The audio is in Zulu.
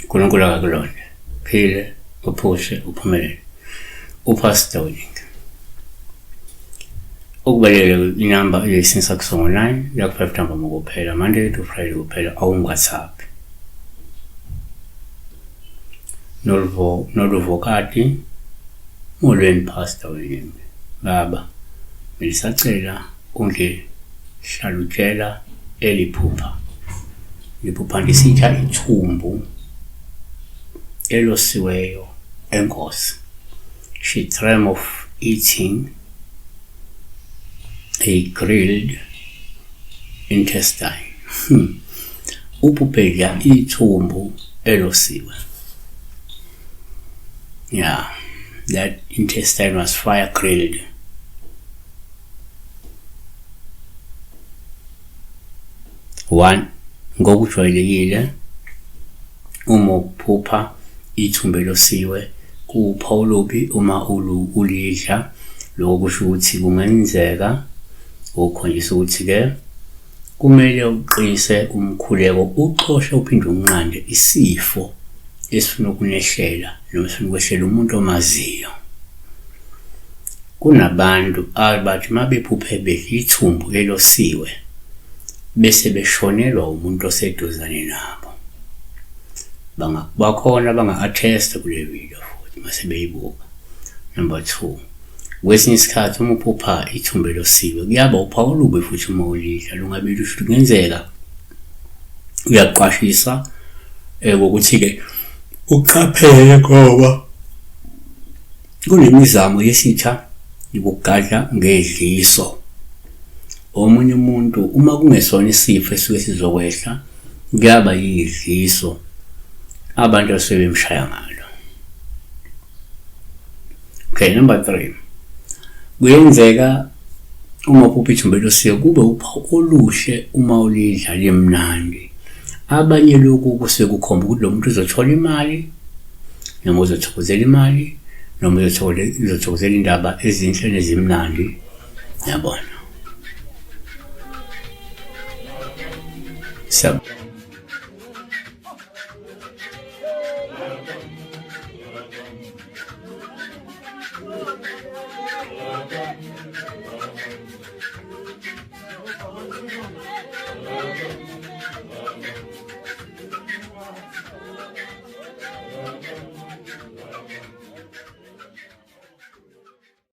uNkulunkulu akakulonde. Phile, uphushe, uphumelele. uPastor Winning. Ukubaluleka inamba yesinsa kusongo 9 yaku-5 ntambama kuphela, Monday to Friday kuphela, awungu-WhatsApp. Noluvokati molweni Pastor Winning. Baba, ngisacela ungihlalutshela eliphupha. Liphupha ngisitha ithumbu elosiweyo enkosi. She dreamt of eating a grilled intestine. Upupela ithumbu elosiwe. Yeah, that intestine was fire grilled. One, ngokujwayelekile uma uphupha ithumbu elosiwe kuPawulopi uma ulidla, lokho kusho ukuthi kungenzeka ukukhonjiswa ukuthi ke kumele uqinise umkhuleko, uxoshe uphinde unqande isifo esifuna ukunehlela noma esifuna ukwehlela umuntu omaziyo. Kunabantu abathi mabephuphe bedla ithumbu elosiwe bese beshonelwa umuntu oseduzane nabo. Bakhona banga-attest kule video futhi mase beyibuka. Number 2, kwesinye isikhathi uma uphupha ithumbu elosiwe kuyaba uPawulopi futhi uma ulidla lungabili ukuthi kungenzeka uyaqwashisa ukuthi-ke uqaphele ngoba kunemizamo yesitha yokugadla ngedliso. Omunye umuntu uma kungesona isifo esuke sizokwehla kuyaba yidliso abantu asebemshaya ngalo. Okay, number 3, kuyenzeka uma uphupha ithumbu elosiwe kube uphawu oluhle uma ulidla limnandi. Abanye lokhu kusuke kukhomba ukuthi lo muntu uzothola imali noma uzothokozela imali noma uzothokozela indaba ezinhle nezimnandi, yabona. So